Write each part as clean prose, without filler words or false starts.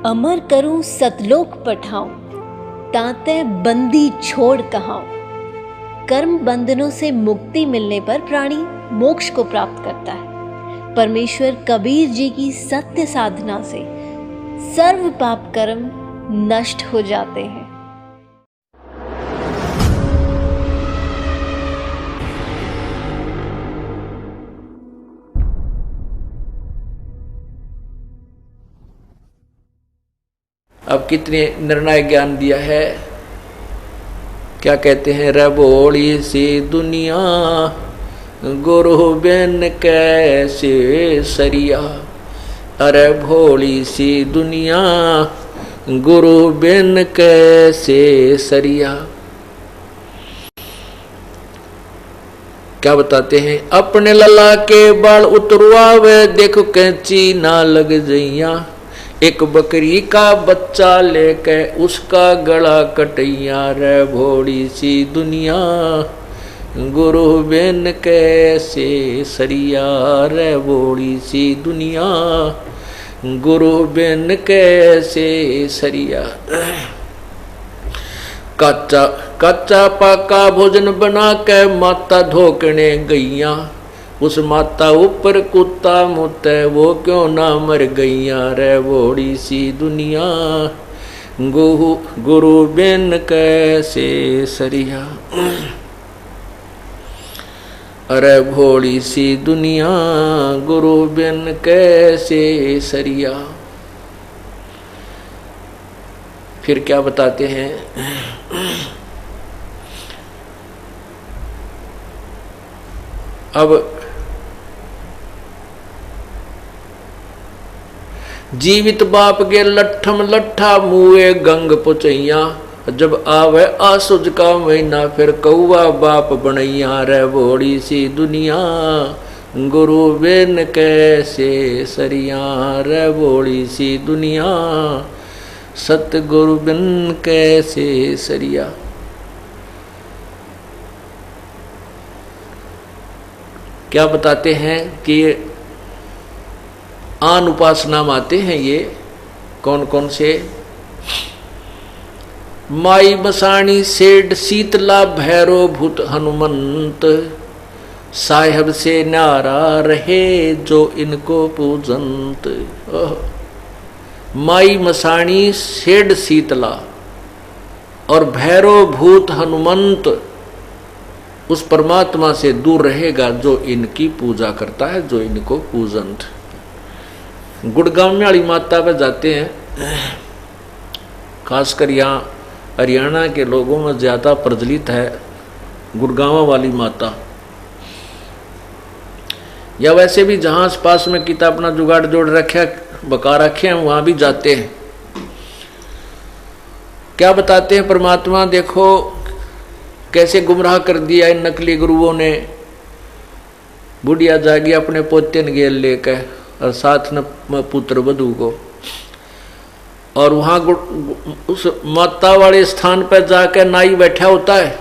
अमर करूं सतलोक पठाऊं, ताते बंदी छोड़ कहाऊं। कर्म बंधनों से मुक्ति मिलने पर प्राणी मोक्ष को प्राप्त करता है। परमेश्वर कबीर जी की सत्य साधना से सर्व पाप कर्म नष्ट हो जाते हैं। अब कितने निर्णायक ज्ञान दिया है। क्या कहते हैं, रे भोली सी दुनिया गुरु बिन कैसे सरिया। अरे भोली सी दुनिया गुरु बिन कैसे सरिया। क्या बताते हैं, अपने लला के बाल उतरवावे, देखो कैंची ना लग जइया। एक बकरी का बच्चा लेके उसका गला कटैया। रे भोली सी दुनिया गुरु बिन कैसे सरिया। रे भोली सी दुनिया गुरु बिन कैसे सरिया। कच्चा कच्चा पाका भोजन बना के माता धोकने गईया। उस माता ऊपर कुत्ता मुते, वो क्यों ना मर गईया। रे भोली सी दुनिया गुरु बिन कैसे सरिया। अरे भोली सी दुनिया गुरु बिन कैसे सरिया। फिर क्या बताते हैं, अब जीवित बाप के लट्ठम लट्ठा मुए गंग पुचैया। जब आवे आसुज का महीना, फिर कौआ बाप बनैया। रे भोली सी दुनिया गुरु बिन कैसे सरिया। रे भोली सी दुनिया सतगुरु बिन कैसे सरिया। क्या बताते हैं कि आन उपासना में आते हैं ये कौन कौन से, माई बसाणी सेठ शीतला भैरो भूत हनुमंत। साहेब से नारा रहे जो इनको पूजंत। माई मसाणी सेठ शीतला और भैरो भूत हनुमंत उस परमात्मा से दूर रहेगा जो इनकी पूजा करता है, जो इनको पूजंत। गुड़गांव में वाली माता पे जाते हैं, खासकर यहाँ हरियाणा के लोगों में ज़्यादा प्रचलित है गुड़गांव वाली माता। या वैसे भी जहाँ आस पास में किता अपना जुगाड़ जोड़ रखे बका रखे हैं वहाँ भी जाते हैं। क्या बताते हैं परमात्मा, देखो कैसे गुमराह कर दिया इन नकली गुरुओं ने। बुढ़िया जागी अपने पोते ने गेल लेकर और साथ न पुत्र वधू को, और वहां उस माता वाले स्थान पर जाकर नाई बैठा होता है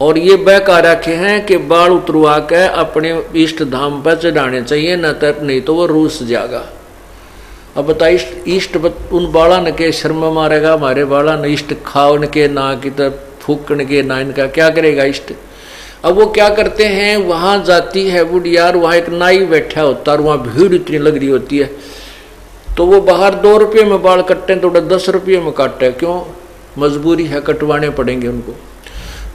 और ये बहका रखे हैं कि बाल उतरवा के अपने इष्ट धाम पर चढ़ाने चाहिए, न नहीं तो वो रूस जाएगा। अब बता इष्ट उन बाला न के शर्म मारेगा, हमारे बाला न इष्ट खाओ के ना की तरफ फूकण के ना, इनका क्या करेगा इष्ट। अब वो क्या करते हैं, वहां जाती है बुढ़िया, वहां एक नाई बैठा होता है और वहां भीड़ इतनी लग रही होती है, तो वो बाहर 2 रुपये में बाल कटते हैं तो 10 रुपये में काटे, क्यों, मजबूरी है, कटवाने पड़ेंगे उनको।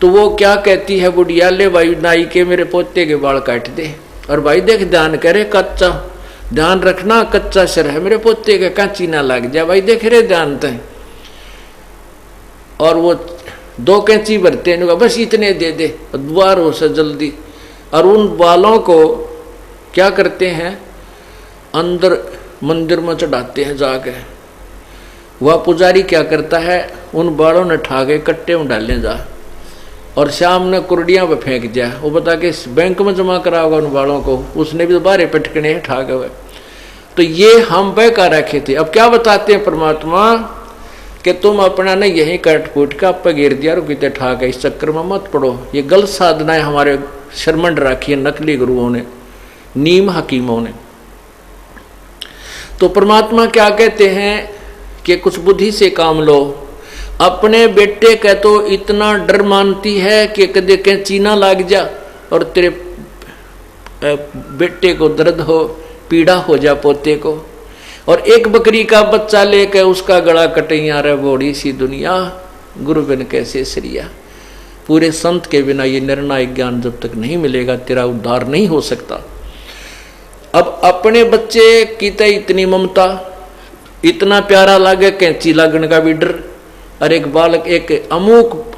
तो वो क्या कहती है बुढ़िया, ले भाई नाई के मेरे पोते के बाल काट दे। और भाई देख ध्यान करे, कच्चा ध्यान रखना, कच्चा सिर है मेरे पोते के, कांची ना लग जाए भाई, देख रहे ध्यान तय। और वो 2 कैंची भरते हैं, बस इतने दे दे द्वार हो से जल्दी। और उन बालों को क्या करते हैं, अंदर मंदिर में चढ़ाते हैं जाके। वह पुजारी क्या करता है, उन बालों ने ठा के कट्टे में डालने जा और शाम ने कुर्डियाँ पे फेंक दिया। वो बता के बैंक में जमा करा होगा उन बालों को, उसने भी बारे पटकने हैं ठा गए। तो ये हम बहका रखे थे। अब क्या बताते हैं परमात्मा कि तुम अपना ने यही कट फूट का आप गिर दिया, रुकते ठाक है, इस चक्कर में मत पड़ो। ये गलत साधनाएं हमारे शर्मंड रखी है नकली गुरुओं ने, नीम हकीमों ने। तो परमात्मा क्या कहते हैं, कि कुछ बुद्धि से काम लो। अपने बेटे का तो इतना डर मानती है कि कदे कहीं चीना लाग जा और तेरे बेटे को दर्द हो, पीड़ा हो जा पोते को। और एक बकरी का बच्चा लेकर उसका गला कटैया रे बोड़ी सी दुनिया, गुरु बिन कैसे सरिया। पूरे संत के बिना ये निर्णायक ज्ञान जब तक नहीं मिलेगा तेरा उद्धार नहीं हो सकता। अब अपने बच्चे की तो इतनी ममता, इतना प्यारा लागे कैंची लागन का भी डर। और एक बालक, एक अमूक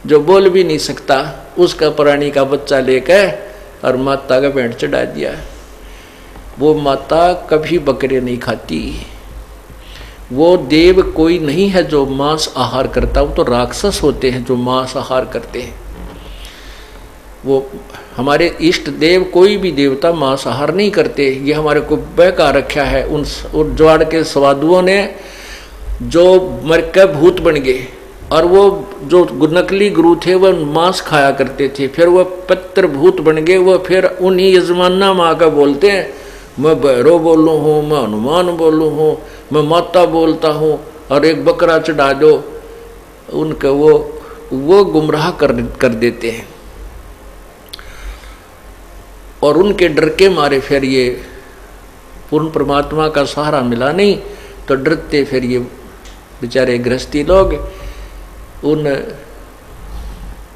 जो बोल भी नहीं सकता, उसका प्राणी का बच्चा लेकर और माता का पेंट चढ़ा दिया। वो माता कभी बकरे नहीं खाती। वो देव कोई नहीं है जो मांस आहार करता, वो तो राक्षस होते हैं जो मांस आहार करते हैं। वो हमारे इष्ट देव, कोई भी देवता मांस आहार नहीं करते। ये हमारे को बहका रखा है उन ज्वाड़ के स्वादुओं ने, जो मर के भूत बन गए। और वो जो नकली गुरु थे वह मांस खाया करते थे, फिर वह पत्र भूत बन गए। वह फिर उन्हीं यजमाना माँ का बोलते हैं, मैं भैरव बोलू हूँ, मैं हनुमान बोलू हूँ, मैं माता बोलता हूँ, और एक बकरा चढ़ा दो। उनका वो गुमराह कर देते हैं। और उनके डर के मारे फिर ये पूर्ण परमात्मा का सहारा मिला नहीं, तो डरते फिर ये बेचारे गृहस्थी लोग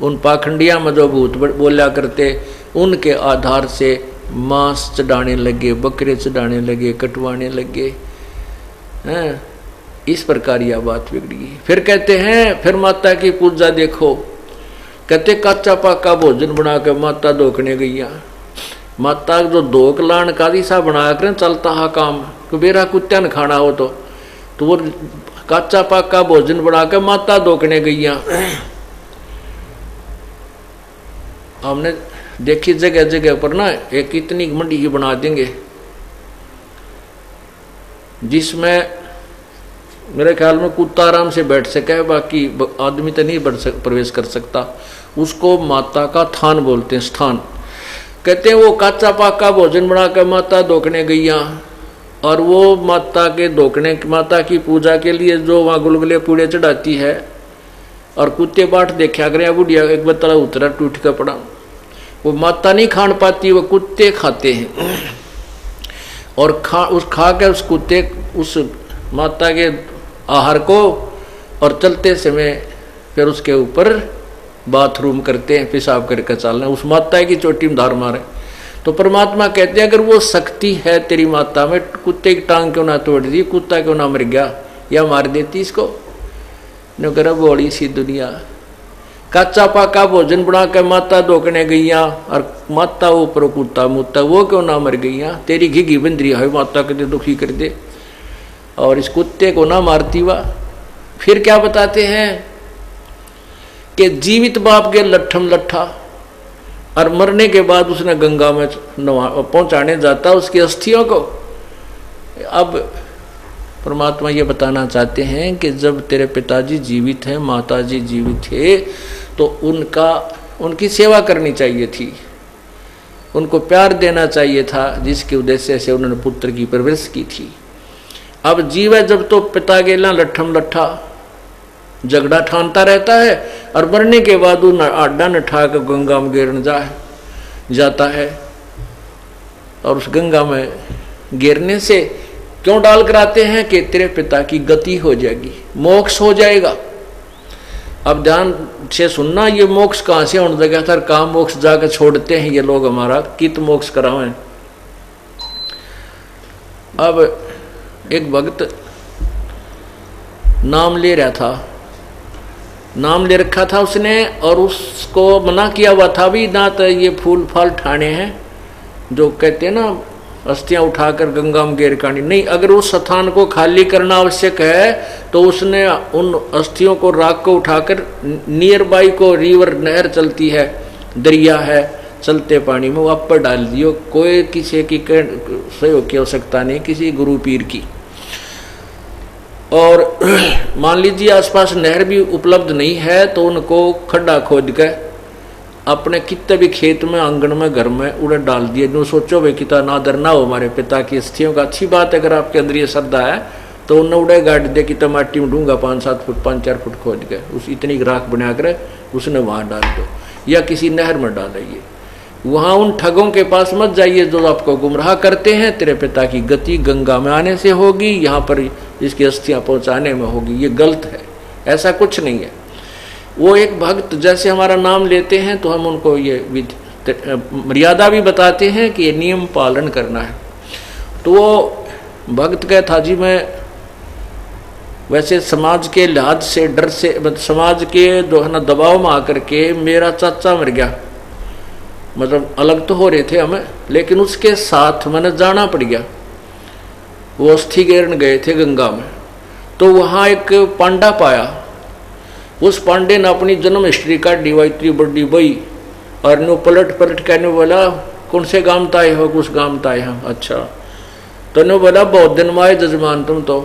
उन पाखंडिया में जो भूत बोला करते, उनके आधार से मांस चढ़ाने लगे, बकरे चढ़ाने लगे, कटवाने लगे हैं। इस प्रकार यह बात बिगड़ी। फिर कहते हैं, फिर माता की पूजा देखो, कहते कच्चा पक्का भोजन बना के माता धोकने गई। माता जो धोक लान का दिशा बना कर चलता है काम, कि बेरा कुत्ता न खाना हो तो वो कच्चा पक्का भोजन बना के माता धोकने गई। हमने देखी जगह जगह पर ना एक इतनी मंडी ही बना देंगे जिसमें मेरे ख्याल में कुत्ता आराम से बैठ सके, बाकी आदमी तो नहीं प्रवेश कर सकता। उसको माता का थान बोलते हैं, स्थान। कहते हैं वो कच्चा पक्का भोजन बना कर माता धोकने गई। और वो माता के धोकने, माता की पूजा के लिए जो वहाँ गुलगुले पूड़े चढ़ाती है, और कुत्ते बाट देखा करें, बुढ़िया एक बतला उतरा टूट कर पड़ा। वो माता नहीं खान पाती, वो कुत्ते खाते हैं। और खा के उस कुत्ते उस माता के आहार को, और चलते समय फिर उसके ऊपर बाथरूम करते हैं, पेशाब करके चलना, उस माता की चोटी में धार मारे। तो परमात्मा कहते हैं अगर वो शक्ति है तेरी माता में, कुत्ते की टांग क्यों ना तोड़ दी, कुत्ता क्यों ना मर गया, या मार देती इसको। न कर बोड़ी सी दुनिया, कच्चा पक्का भोजन बना के माता धोकने गई, और माता ऊपर कुत्ता मुत्ता, वो क्यों ना मर गई। तेरी घिघी बंदरी है माता के दुखी कर दे, और इस कुत्ते को ना मारती वा। फिर क्या बताते हैं कि जीवित बाप के लट्ठम लट्ठा, और मरने के बाद उसने गंगा में पहुंचाने जाता उसकी अस्थियों को। अब परमात्मा ये बताना चाहते हैं कि जब तेरे पिताजी जीवित हैं, माताजी जीवित थे, तो उनकी सेवा करनी चाहिए थी, उनको प्यार देना चाहिए था, जिसके उद्देश्य से उन्होंने पुत्र की परवरिश की थी। अब जीव है जब तो पिता गेला लट्ठम लट्ठा झगड़ा ठानता रहता है, और मरने के बाद उन आडा न ठा कर गंगा में गिरने जाता है। और उस गंगा में गिरने से क्यों डाल कर आते हैं कि तेरे पिता की गति हो जाएगी, मोक्ष हो जाएगा। अब ध्यान से सुनना, ये मोक्ष कहाँ से होने लगा था, कहाँ मोक्ष जाकर छोड़ते हैं ये लोग हमारा, कित मोक्ष करावें। अब एक भक्त नाम ले रहा था, नाम ले रखा था उसने, और उसको मना किया हुआ था भी ना, तो ये फूल फाल ठाने हैं जो कहते हैं ना, अस्थियां उठाकर गंगा में गिर करनी नहीं। अगर उस स्थान को खाली करना आवश्यक है तो उसने उन अस्थियों को राख को उठाकर नियर बाई को रिवर नहर चलती है, दरिया है, चलते पानी में वो पर डाल दियो। कोई किसी की सहयोग की आवश्यकता नहीं, किसी गुरु पीर की। और मान लीजिए आसपास नहर भी उपलब्ध नहीं है, तो उनको खड्डा खोद के अपने कितने भी खेत में, आंगन में, घर में उड़े डाल दिए। जो सोचो भाई कितना नादर ना हो हमारे पिता की अस्थियों का। अच्छी बात है, अगर आपके अंदर ये श्रद्धा है तो नौड़े गाड़ दे कि टमाटी में ढूंगा 5-7 फुट 5-4 फुट खोद के उस इतनी राख बना कर उसने वहाँ डाल दो या किसी नहर में डालिए। वहाँ उन ठगों के पास मत जाइए जो आपको गुमराह करते हैं। तेरे पिता की गति गंगा में आने से होगी, यहाँ पर इसकी अस्थियाँ पहुँचाने में होगी। ये गलत है, ऐसा कुछ नहीं है। वो एक भक्त जैसे हमारा नाम लेते हैं तो हम उनको ये मर्यादा भी बताते हैं कि ये नियम पालन करना है। तो वो भक्त कहता जी मैं वैसे समाज के लिहाज से डर से समाज के जो है ना दबाव में आकर के मेरा चाचा मर गया, मतलब अलग तो हो रहे थे हमें, लेकिन उसके साथ मैंने जाना पड़ गया। वो अस्थि गिरन गए थे गंगा में, तो वहाँ एक पांडा पाया। उस पांडे ने अपनी जन्म हिस्ट्री का डी इतनी बड़ी बई और नो पलट कहने बोला कौन से गांव ताए हो, कुछ गांव ताए हैं। अच्छा, तो ने बोला बहुत दिन माए जजमान तुम तो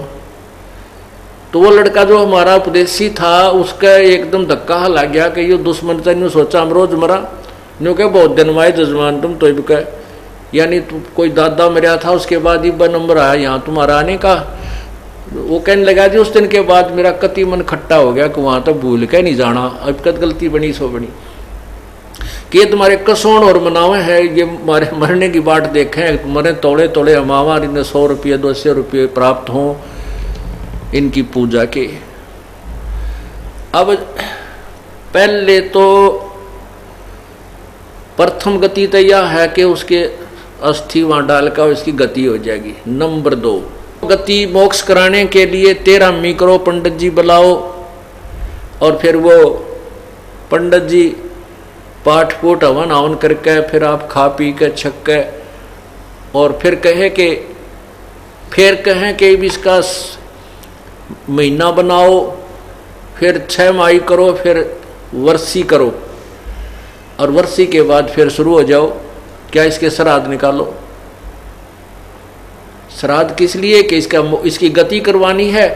वो लड़का जो हमारा उपदेशी था उसका एकदम धक्का हला गया कि ये दुश्मन ने सोचा हम रोज मरा न्यू कह बहुत दिन माए जजमान तुम तो कह यानी तू कोई दादा मरा था उसके बाद ही नंबर आया यहाँ तुम्हारा आने का। वो कहने लगा जी उस दिन के बाद मेरा कति मन खट्टा हो गया कि वहाँ तक भूल के नहीं जाना, अब कद गलती बनी सो बनी कि ये तुम्हारे कसौण और मनावे है, ये मारे मरने की बाट देखें, मरे तोड़े तोड़े हमावा इन्हें 100 रुपये 200 रुपये प्राप्त हों इनकी पूजा के। अब पहले तो प्रथम गति तो यह है कि उसके अस्थि वहाँ डाल कर उसकी गति हो जाएगी। नंबर 2 गति मोक्ष कराने के लिए 13 मी करो, पंडित जी बुलाओ और फिर वो पंडित जी पाठ पूट हवन हवन करके फिर आप खा पी के छक के और फिर कहें कि इसका महीना बनाओ, फिर 6 माही करो, फिर वर्षी करो और वर्षी के बाद फिर शुरू हो जाओ क्या इसके श्राद्ध निकालो। श्राद्ध किस लिए कि इसकी गति करवानी है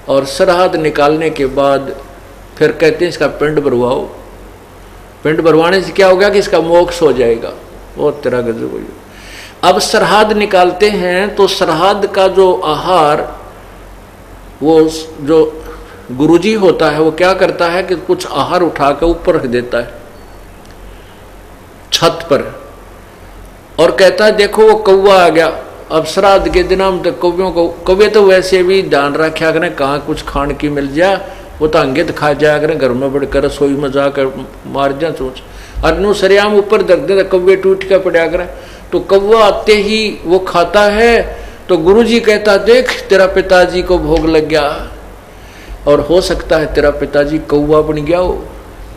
और श्राद्ध निकालने के बाद फिर कहते हैं इसका पिंड भरवाओ। पिंड भरवाने से क्या होगा कि इसका मोक्ष हो जाएगा। वो तेरा गजब हो। अब श्राद्ध निकालते हैं तो श्राद्ध का जो आहार वो जो गुरुजी होता है वो क्या करता है कि कुछ आहार उठा कर ऊपर रख देता है छत पर और कहता है देखो वो कौवा आ गया। अब श्राद्ध के दिन हम तो कौवे तो वैसे भी ध्यान रखा करें कहाँ कुछ खान की मिल जाए, वो तो अंगित खा जाया करें, घर में बढ़कर रसोई में जाकर मार जा सोच अनु सरियाम ऊपर रख दे कौवे टूट कर पड़ा करें। तो कौवा आते ही वो खाता है तो गुरुजी कहता देख तेरा पिताजी को भोग लग गया और हो सकता है तेरा पिताजी कौवा बन गया हो।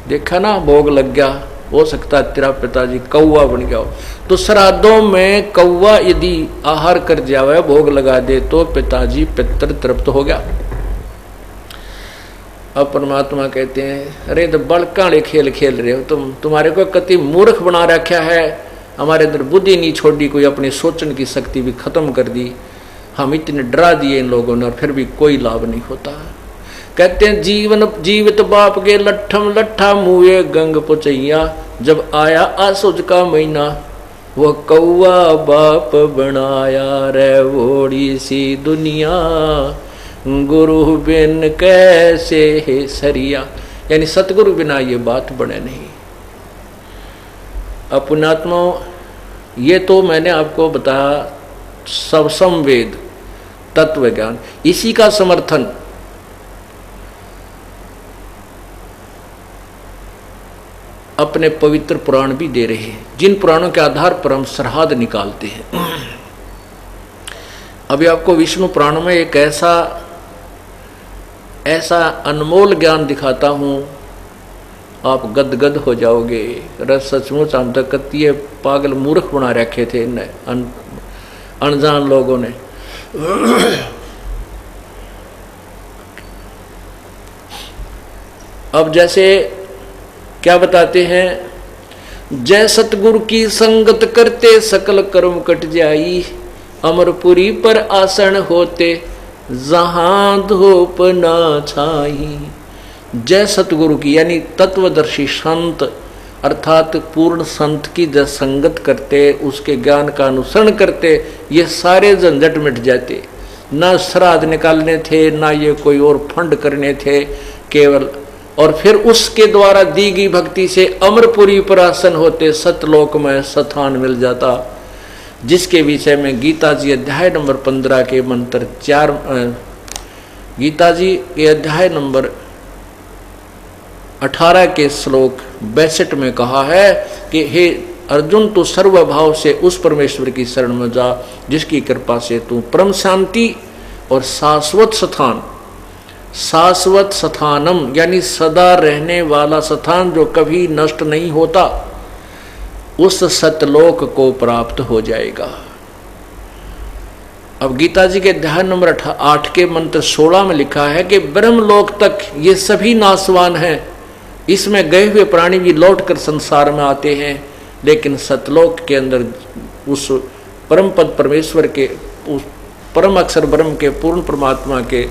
देखा ना भोग लग गया, हो सकता है तेरा पिताजी कौवा बन गया हो। तो श्राद्धों में कौवा यदि आहार कर जावे भोग लगा दे तो पिताजी पितर तृप्त हो गया। अब परमात्मा कहते हैं अरे तो बड़काले खेल खेल रहे हो तुम्हारे को कति मूर्ख बना रखा है, हमारे अंदर बुद्धि नहीं छोड़ी, कोई अपनी सोचने की शक्ति भी खत्म कर दी, हम इतने डरा दिए इन लोगों ने और फिर भी कोई लाभ नहीं होता। कहते हैं जीवित बाप के लट्ठम लट्ठा मुए गंग पुचैया, जब आया आसुज का महीना वो कौवा बाप बनाया रे वोड़ी सी दुनिया, गुरु बिन कैसे है सरिया। यानी सतगुरु बिना ये बात बने नहीं। अपनात्मा ये तो मैंने आपको बताया सब संवेद तत्व ज्ञान, इसी का समर्थन अपने पवित्र पुराण भी दे रहे हैं, जिन पुराणों के आधार पर हम श्राद्ध निकालते हैं। अभी आपको विष्णु पुराण में एक ऐसा अनमोल ज्ञान दिखाता हूँ, आप गदगद हो जाओगे। रस सचमुच हम तक कति पागल मूर्ख बना रखे थे अनजान लोगों ने। अब जैसे क्या बताते हैं, जय सतगुरु की संगत करते सकल कर्म कट जाई, अमरपुरी पर आसन होते जहां धूप ना छाई। जय सतगुरु की यानी तत्वदर्शी संत अर्थात पूर्ण संत की जब संगत करते, उसके ज्ञान का अनुसरण करते, ये सारे झंझट मिट जाते। ना श्राद्ध निकालने थे, ना ये कोई और फंड करने थे केवल। और फिर उसके द्वारा दी गई भक्ति से अमरपुरी पर आसन होते, सतलोक में स्थान मिल जाता, जिसके विषय में गीता जी अध्याय नंबर 15 के मंत्र 4, गीता जी के अध्याय नंबर 18 के श्लोक 62 में कहा है कि हे अर्जुन, तू सर्वभाव से उस परमेश्वर की शरण में जा जिसकी कृपा से तू परम शांति और शाश्वत स्थान, शाश्वत स्थानम यानी सदा रहने वाला स्थान जो कभी नष्ट नहीं होता, उस सतलोक को प्राप्त हो जाएगा। अब गीता जी के अध्याय नंबर 8 के मंत्र 16 में लिखा है कि ब्रह्मलोक तक ये सभी नाशवान हैं, इसमें गए हुए प्राणी भी लौटकर संसार में आते हैं, लेकिन सतलोक के अंदर उस परम पद परमेश्वर के, उस परम अक्षर ब्रह्म के, पूर्ण परमात्मा के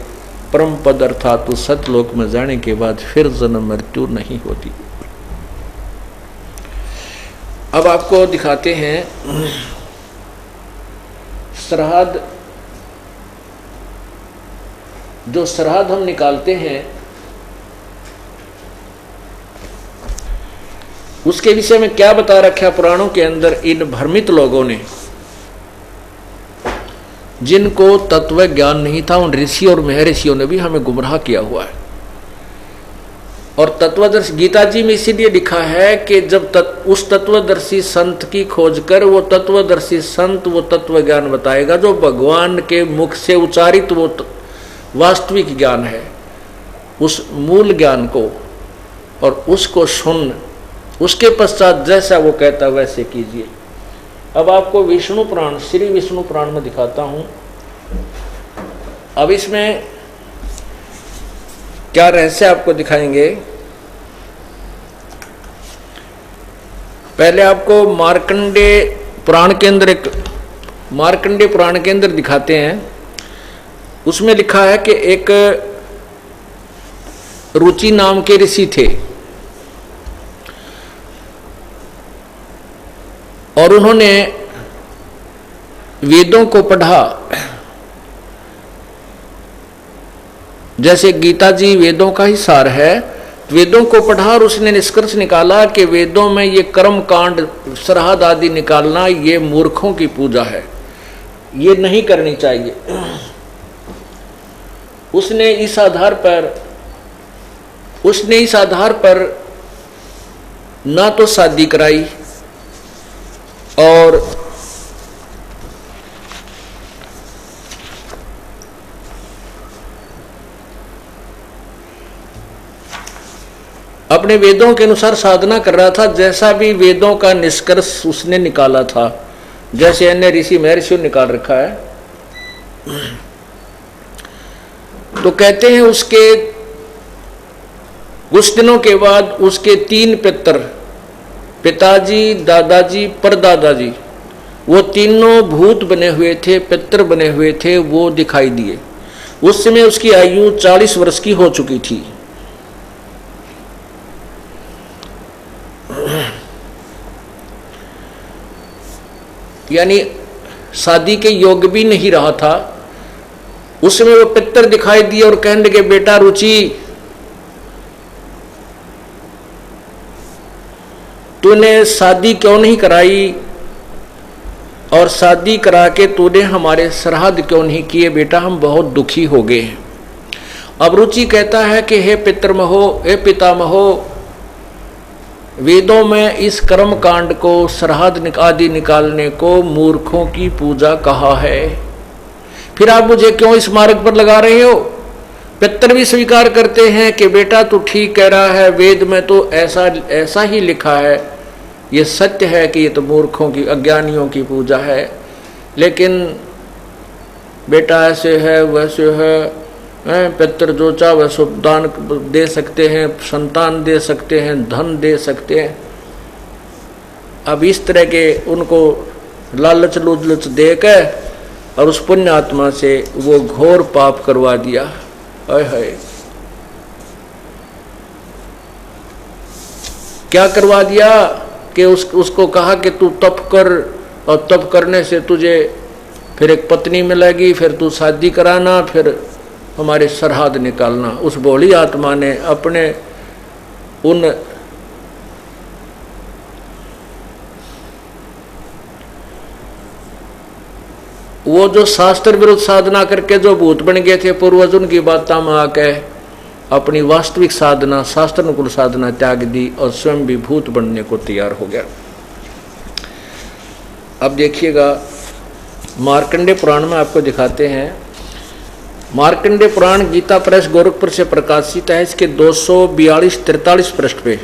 परम पद अर्थात उस सतलोक में जाने के बाद फिर जन्म मृत्यु नहीं होती। अब आपको दिखाते हैं श्राद्ध, जो श्राद्ध हम निकालते हैं उसके विषय में क्या बता रखा पुराणों के अंदर। इन भ्रमित लोगों ने, जिनको तत्व ज्ञान नहीं था, उन ऋषि और महर्षियों ने भी हमें गुमराह किया हुआ है। और तत्वदर्शी गीता जी में इसीलिए लिखा है कि जब उस तत्वदर्शी संत की खोज कर, वो तत्वदर्शी संत वो तत्व ज्ञान बताएगा जो भगवान के मुख से उच्चारित वो वास्तविक ज्ञान है, उस मूल ज्ञान को, और उसको सुन, उसके पश्चात जैसा वो कहता वैसे कीजिए। अब आपको विष्णु पुराण, श्री विष्णु पुराण में दिखाता हूं। अब इसमें क्या रहस्य आपको दिखाएंगे। पहले आपको मार्कंडे पुराण के अंदर, एक मार्कंडे पुराण के अंदर दिखाते हैं। उसमें लिखा है कि एक रुचि नाम के ऋषि थे और उन्होंने वेदों को पढ़ा। जैसे गीता जी वेदों का ही सार है, वेदों को पढ़ा और उसने निष्कर्ष निकाला कि वेदों में ये कर्म कांड, श्राद्ध आदि निकालना ये मूर्खों की पूजा है, ये नहीं करनी चाहिए। उसने इस आधार पर ना तो शादी कराई और अपने वेदों के अनुसार साधना कर रहा था, जैसा भी वेदों का निष्कर्ष उसने निकाला था, जैसे अन्य ऋषि महर्षियों ने निकाल रखा है। तो कहते हैं उसके कुछ दिनों के बाद उसके 3 पितर, पिताजी, दादाजी, परदादाजी, वो तीनों भूत बने हुए थे, पितर बने हुए थे, वो दिखाई दिए। उस समय उसकी आयु 40 वर्ष की हो चुकी थी। यानी शादी के योग्य भी नहीं रहा था। उसमें वो पितर दिखाई दिए और कहने लगे, बेटा रुचि, तूने शादी क्यों नहीं कराई और शादी करा के तूने हमारे श्राद्ध क्यों नहीं किए बेटा, हम बहुत दुखी हो गए हैं। अब रुचि कहता है कि हे पितरमहो, हे पितामहो, वेदों में इस कर्म कांड को, श्राद्ध आदि निकालने को मूर्खों की पूजा कहा है, फिर आप मुझे क्यों इस मार्ग पर लगा रहे हो। पितर भी स्वीकार करते हैं कि बेटा तू ठीक कह रहा है, वेद में तो ऐसा ही लिखा है, ये सत्य है कि ये तो मूर्खों की, अज्ञानियों की पूजा है, लेकिन बेटा ऐसे है वैसे है, पितर जो चाहे वैसे दान दे सकते हैं, संतान दे सकते हैं, धन दे सकते हैं। अब इस तरह के उनको लालच लुलच दे के और उस पुण्य आत्मा से वो घोर पाप करवा दिया। हाय क्या करवा दिया कि उसको कहा कि तू तप कर और तप करने से तुझे फिर एक पत्नी मिलेगी, फिर तू शादी कराना, फिर हमारे सरहद निकालना। उस भोली आत्मा ने अपने उन वो जो शास्त्र विरुद्ध साधना करके जो भूत बन गए थे पूर्वज, उनकी बातों में आके अपनी वास्तविक साधना, शास्त्र अनुकूल साधना त्याग दी और स्वयं भी भूत बनने को तैयार हो गया। अब देखिएगा मार्कंडेय पुराण में आपको दिखाते हैं। मार्कंडेय पुराण गीता प्रेस गोरखपुर से प्रकाशित है। इसके 242-43 पृष्ठ पे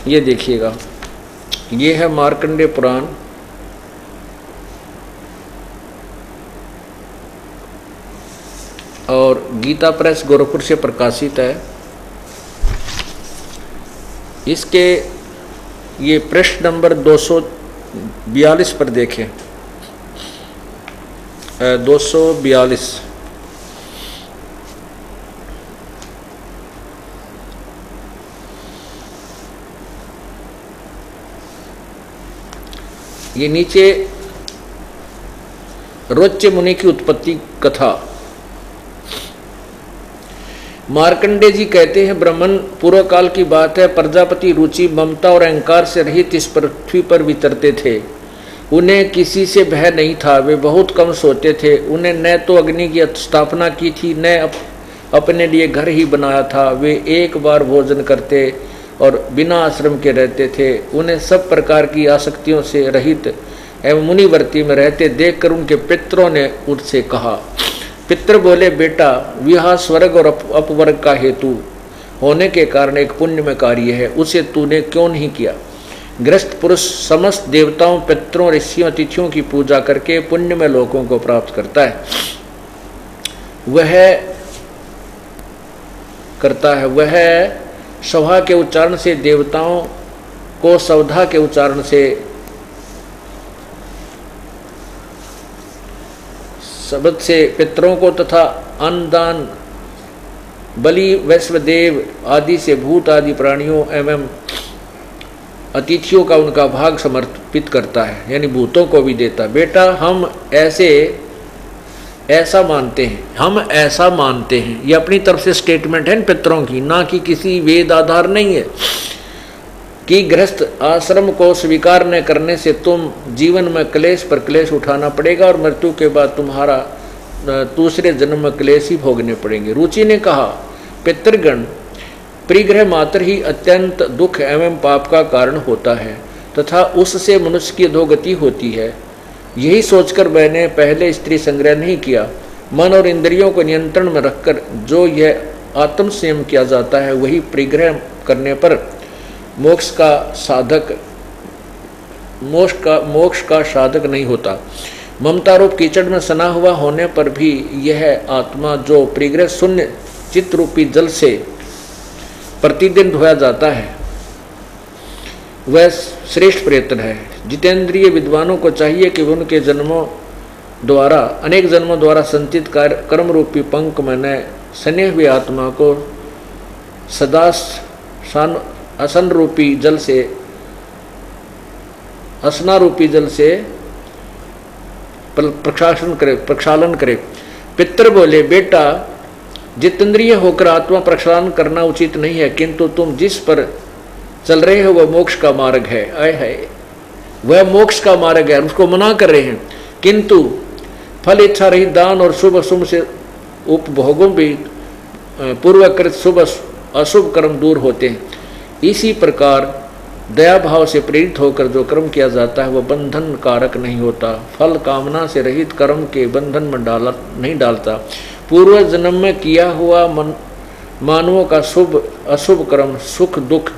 ये देखिएगा, ये है मार्कंडेय पुराण। और गीता प्रेस गोरखपुर से प्रकाशित है। इसके ये पृष्ठ नंबर 242 पर देखें, 242। ये नीचे रोच्य मुनि की उत्पत्ति कथा। मार्कंडेय जी कहते हैं, ब्राह्मण पूर्व काल की बात है, प्रजापति रुचि, ममता और अहंकार से रहित इस पृथ्वी पर विचरते थे। उन्हें किसी से भय नहीं था, वे बहुत कम सोते थे। उन्हें न तो अग्नि की स्थापना की थी, न अपने लिए घर ही बनाया था। वे एक बार भोजन करते और बिना आश्रम के रहते थे। उन्हें सब प्रकार की आसक्तियों से रहित एवं मुनिवर्ती में रहते देखकर उनके पितरों ने उनसे कहा। पितर बोले, बेटा विवाह स्वर्ग और अपवर्ग का हेतु होने के कारण एक पुण्यमय कार्य है, उसे तूने क्यों नहीं किया। गृहस्थ पुरुष समस्त देवताओं, पितरों, ऋषियों, अतिथियों की पूजा करके पुण्यमय लोकों को प्राप्त करता है। वह सभा के उच्चारण से देवताओं को, सवधा के उच्चारण से शब्द से पितरों को तथा अन्नदान, बलि, वैश्वदेव आदि से भूत आदि प्राणियों एवं अतिथियों का उनका भाग समर्पित करता है, यानी भूतों को भी देता। बेटा हम ऐसा मानते हैं, ये अपनी तरफ से स्टेटमेंट है पितरों की, ना कि किसी वेद आधार नहीं है, कि गृहस्थ आश्रम को स्वीकार न करने से तुम जीवन में क्लेश पर क्लेश उठाना पड़ेगा और मृत्यु के बाद तुम्हारा दूसरे जन्म में क्लेश ही भोगने पड़ेंगे। रुचि ने कहा, पितृगण, परिग्रह मात्र ही अत्यंत दुख एवं पाप का कारण होता है तथा उससे मनुष्य की अधोगति होती है। यही सोचकर मैंने पहले स्त्री संग्रह नहीं किया। मन और इंद्रियों को नियंत्रण में रखकर जो यह आत्म संयम किया जाता है, वही परिग्रह करने पर मोक्ष का साधक नहीं होता। ममता रूप कीचड़ में सना हुआ होने पर भी यह आत्मा जो परिग्रह शून्य चित्त रूपी जल से प्रतिदिन धोया जाता है, वह श्रेष्ठ प्रयत्न है। जितेंद्रिय विद्वानों को चाहिए कि उनके अनेक जन्मों द्वारा संचित कर्म रूपी पंख में सने हुए आत्मा को सदा असना रूपी जल से प्रक्षालन करे। पितर बोले, बेटा जितेंद्रिय होकर आत्मा प्रक्षालन करना उचित नहीं है, किंतु तुम जिस पर चल रहे हो वह मोक्ष का मार्ग है। वह मोक्ष का मार्ग है, उसको मना कर रहे हैं, किंतु फल इच्छा रहित दान और शुभ अशुभ से उपभोगों भी पूर्वकृत शुभ अशुभ कर्म दूर होते हैं। इसी प्रकार दया भाव से प्रेरित होकर जो कर्म किया जाता है वह बंधन कारक नहीं होता। फल कामना से रहित कर्म के बंधन में नहीं डालता। पूर्व जन्म में किया हुआ मानवों का शुभ अशुभ कर्म सुख दुख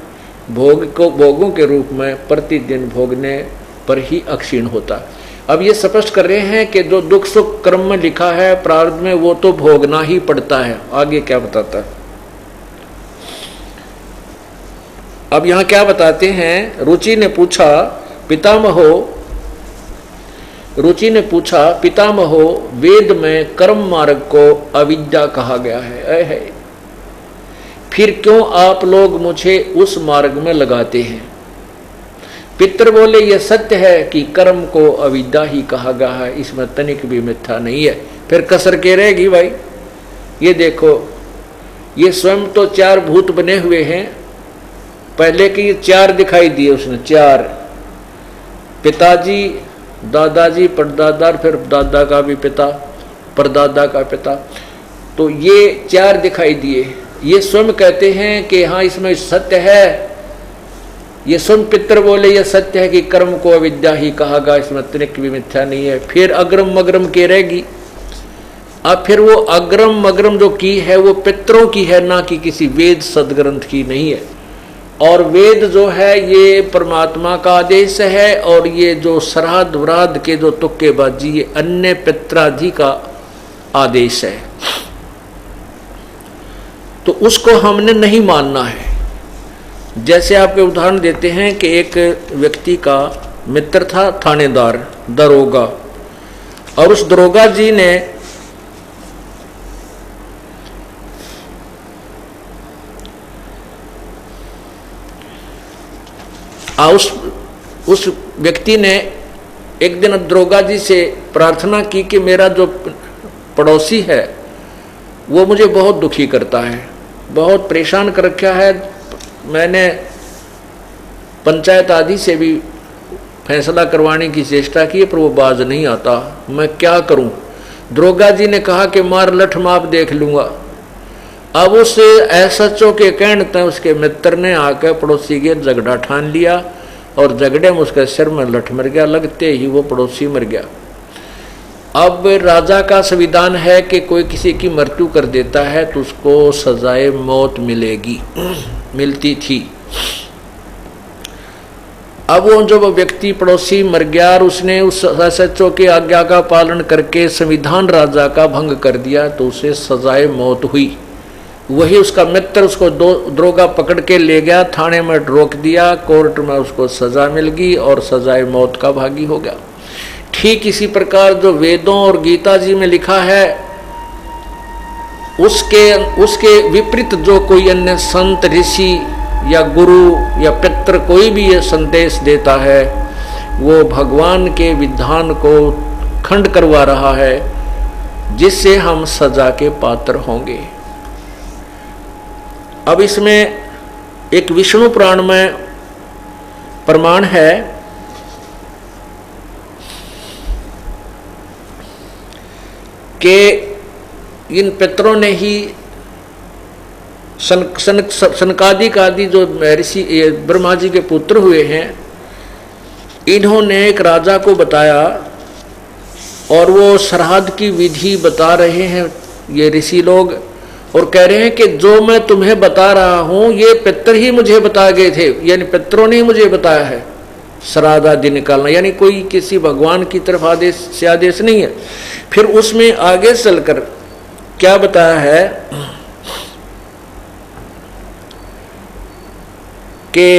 भोगों के रूप में प्रतिदिन भोगने पर ही अक्षीण होता। अब ये स्पष्ट कर रहे हैं कि जो दुख सुख कर्म में लिखा है प्रारब्ध में, वो तो भोगना ही पड़ता है। आगे क्या बताता है, अब यहां क्या बताते हैं। रुचि ने पूछा, पितामहो, वेद में कर्म मार्ग को अविद्या कहा गया है। फिर क्यों आप लोग मुझे उस मार्ग में लगाते हैं। पितर बोले ये सत्य है कि कर्म को अविद्या ही कहा गया है, इसमें तनिक भी मिथ्या नहीं है। फिर कसर के रहेगी भाई। ये देखो, ये स्वयं तो 4 भूत बने हुए हैं, पहले के ये 4 दिखाई दिए उसने, 4 पिताजी, दादाजी, परदादा, फिर दादा का भी पिता, परदादा का पिता, तो ये 4 दिखाई दिए। ये स्वयं कहते हैं कि हाँ इसमें सत्य है। ये स्वयं पितर बोले ये सत्य है कि कर्म को अविद्या ही कहा गया, इसमें तनिक भी मिथ्या नहीं है। फिर अग्रम मग्रम के रहेगी। अब फिर वो अग्रम मग्रम जो की है वो पितरों की है, ना कि किसी वेद सदग्रंथ की नहीं है। और वेद जो है ये परमात्मा का आदेश है, और ये जो श्राद्ध व्राद्ध के जो तुक्केबाजी ये अन्य पित्रादि का आदेश है, तो उसको हमने नहीं मानना है। जैसे आपके उदाहरण देते हैं कि एक व्यक्ति का मित्र था थानेदार, दरोगा, और उस दरोगा जी ने उस व्यक्ति ने एक दिन दरोगा जी से प्रार्थना की कि मेरा जो पड़ोसी है वो मुझे बहुत दुखी करता है, बहुत परेशान कर रखा है। मैंने पंचायत आदि से भी फैसला करवाने की चेष्टा की पर वो बाज नहीं आता, मैं क्या करूं। दरोगा जी ने कहा कि मार लठ माप देख लूंगा। अब उस एसएचओ के कहने तक उसके मित्र ने आकर पड़ोसी के झगड़ा ठान लिया, और झगड़े में उसके सिर में लठ मर गया, लगते ही वो पड़ोसी मर गया। अब राजा का संविधान है कि कोई किसी की मृत्यु कर देता है तो उसको सजाए मौत मिलेगी, मिलती थी। अब वो जो व्यक्ति पड़ोसी मर गया और उसने उस एसएचओ की आज्ञा का पालन करके संविधान राजा का भंग कर दिया, तो उसे सजाए मौत हुई। वही उसका मित्र उसको दरोगा पकड़ के ले गया, थाने में रोक दिया, कोर्ट में उसको सजा मिल गई और सजाए मौत का भागी हो गया। ठीक इसी प्रकार जो वेदों और गीता जी में लिखा है उसके विपरीत जो कोई अन्य संत, ऋषि या गुरु या पितर कोई भी ये संदेश देता है, वो भगवान के विधान को खंड करवा रहा है, जिससे हम सजा के पात्र होंगे। अब इसमें एक विष्णु पुराण में प्रमाण है कि इन पितरों ने ही सनकादिक आदि जो ऋषि ब्रह्मा जी के पुत्र हुए हैं, इन्होंने एक राजा को बताया, और वो श्राद्ध की विधि बता रहे हैं ये ऋषि लोग, और कह रहे हैं कि जो मैं तुम्हें बता रहा हूं ये पितर ही मुझे बता गए थे, यानी पितरों ने ही मुझे बताया है श्राद्ध आदि निकालना, यानी कोई किसी भगवान की तरफ आदेश नहीं है। फिर उसमें आगे चलकर क्या बताया है कि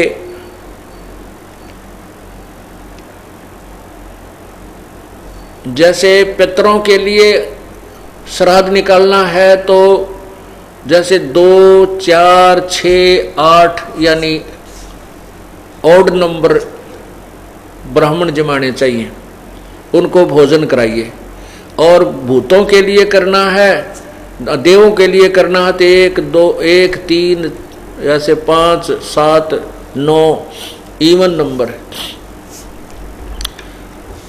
जैसे पितरों के लिए श्राद्ध निकालना है तो जैसे 2, 4, 6, 8 यानी ऑड नंबर ब्राह्मण जमाने चाहिए, उनको भोजन कराइए। और भूतों के लिए करना है, देवों के लिए करना है तो 1, 2, 1, 3 ऐसे 5, 7, 9 इवन नंबर,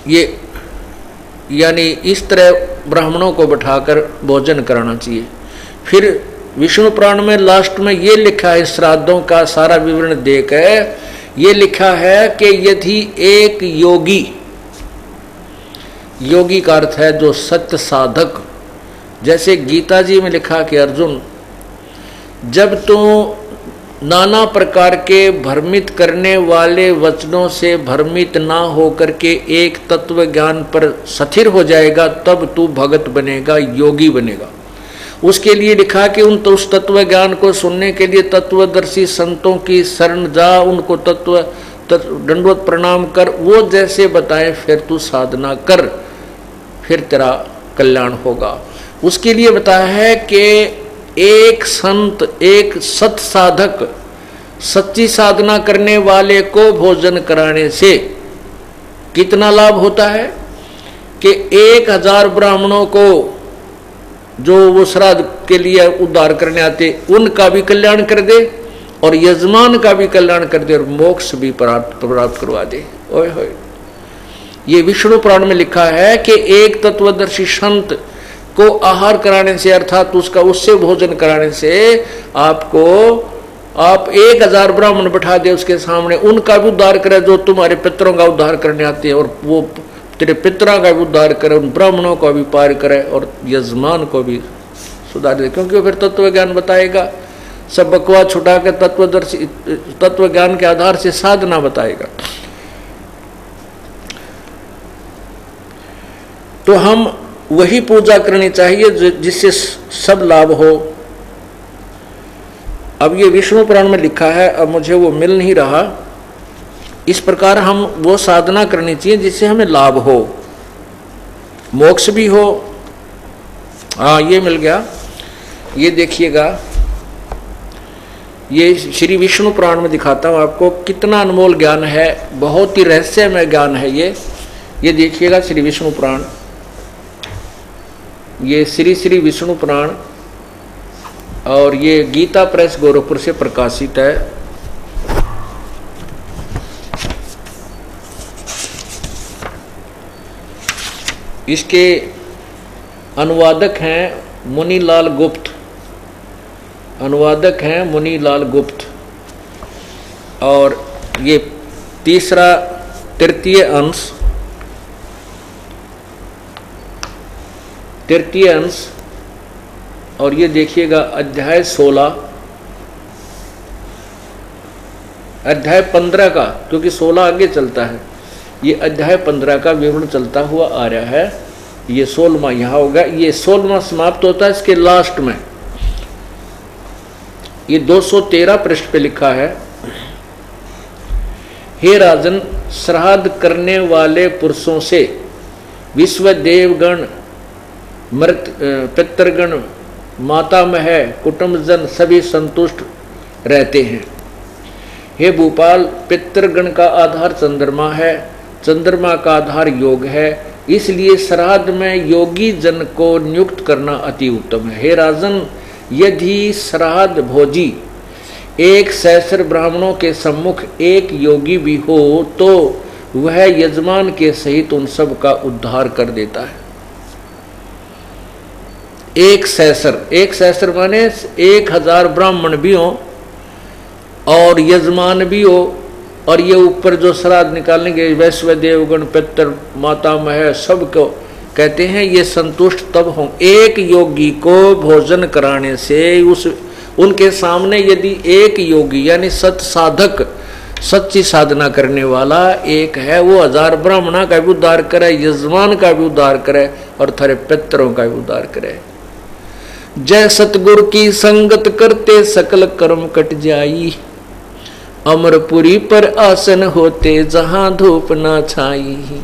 ये यानी इस तरह ब्राह्मणों को बैठाकर भोजन कराना चाहिए। फिर विष्णु पुराण में लास्ट में ये लिखा है, श्राद्धों का सारा विवरण देकर ये लिखा है कि यदि एक योगी का अर्थ है जो सत्य साधक, जैसे गीता जी में लिखा कि अर्जुन जब तू नाना प्रकार के भ्रमित करने वाले वचनों से भ्रमित ना होकर के एक तत्व ज्ञान पर स्थिर हो जाएगा, तब तू भगत बनेगा, योगी बनेगा। उसके लिए लिखा कि उस तत्व ज्ञान को सुनने के लिए तत्वदर्शी संतों की शरण जा, उनको दंडवत प्रणाम कर, वो जैसे बताएं फिर तू साधना कर, फिर तेरा कल्याण होगा। उसके लिए बताया है कि एक संत, एक सत साधक सच्ची साधना करने वाले को भोजन कराने से कितना लाभ होता है कि 1000 ब्राह्मणों को जो वो श्राद्ध के लिए उद्धार करने आते उनका भी कल्याण कर दे और यजमान का भी कल्याण कर दे और मोक्ष भी प्राप्त करवा दे। ओए होए, ये विष्णु पुराण में लिखा है कि एक तत्वदर्शी संत को आहार कराने से अर्थात उससे भोजन कराने से आप 1000 ब्राह्मण बैठा दे उसके सामने, उनका भी उद्धार करे जो तुम्हारे पितरों का उद्धार करने आते हैं, और वो तेरे पितरों का भी उद्धार करे, उन ब्राह्मणों को भी पार करे और यजमान को भी सुधार दे, क्योंकि वो फिर तत्व ज्ञान बताएगा। सब बकवास छुटा के तत्व ज्ञान के आधार से साधना बताएगा। तो हम वही पूजा करनी चाहिए जिससे सब लाभ हो। अब ये विष्णु पुराण में लिखा है, अब मुझे वो मिल नहीं रहा। इस प्रकार हम वो साधना करनी चाहिए जिससे हमें लाभ हो, मोक्ष भी हो। हाँ, ये मिल गया। ये देखिएगा, ये श्री विष्णु पुराण में दिखाता हूँ आपको कितना अनमोल ज्ञान है, बहुत ही रहस्यमय ज्ञान है ये देखिएगा श्री विष्णु पुराण। ये श्री विष्णु पुराण और ये गीता प्रेस गोरखपुर से प्रकाशित है। इसके अनुवादक हैं मुनीलाल गुप्त, और ये तृतीय अंश और ये देखिएगा अध्याय 16, अध्याय 15 का, क्योंकि 16 आगे चलता है, ये अध्याय 15 का विवरण चलता हुआ आ रहा है। ये 16वां यहाँ होगा, ये 16वां समाप्त होता है इसके लास्ट में। ये 213 पृष्ठ पे लिखा है, हे राजन, श्राद्ध करने वाले पुरुषों से विश्व देवगण, पितृगण, मातामह, कुटुंबजन सभी संतुष्ट रहते हैं। हे भूपाल, पितृगण का आधार चंद्रमा है, चंद्रमा का आधार योग है, इसलिए श्राद्ध में योगी जन को नियुक्त करना अति उत्तम है। हे राजन, यदि श्राद्ध भोजी 1 सहस्र ब्राह्मणों के सम्मुख एक योगी भी हो तो वह यजमान के सहित उन सब का उद्धार कर देता है। 1 सहस्र माने 1000 ब्राह्मण भी हो और यजमान भी हो, और ये ऊपर जो श्राद्ध निकालने के वैश्व देवगण, पितर, मातामह सबको कहते हैं ये संतुष्ट तब हों। एक योगी को भोजन कराने से उनके सामने यदि एक योगी यानी सत साधक, सच्ची साधना करने वाला एक है, वो 1000 ब्राह्मणों का भी उद्धार करे, यजमान का भी उद्धार करे और थारे पितरों का भी उद्धार करे। जय सतगुरु की संगत करते सकल कर्म कट जाई, अमरपुरी पर आसन होते जहां धूप ना छाई।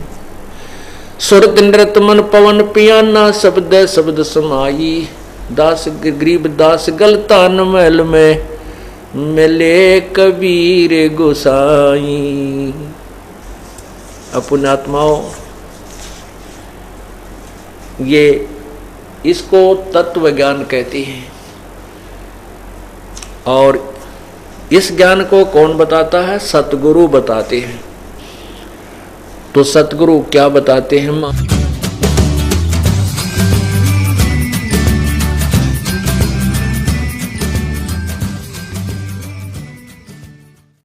सुरत नृत मन पवन पियाना, शब्द समाई। दास गरीब दास गलतान महल में, मिले कबीर गोसाई। अपने आत्माओं, ये इसको तत्व ज्ञान कहते हैं। और इस ज्ञान को कौन बताता है? सतगुरु बताते हैं। तो सतगुरु क्या बताते हैं?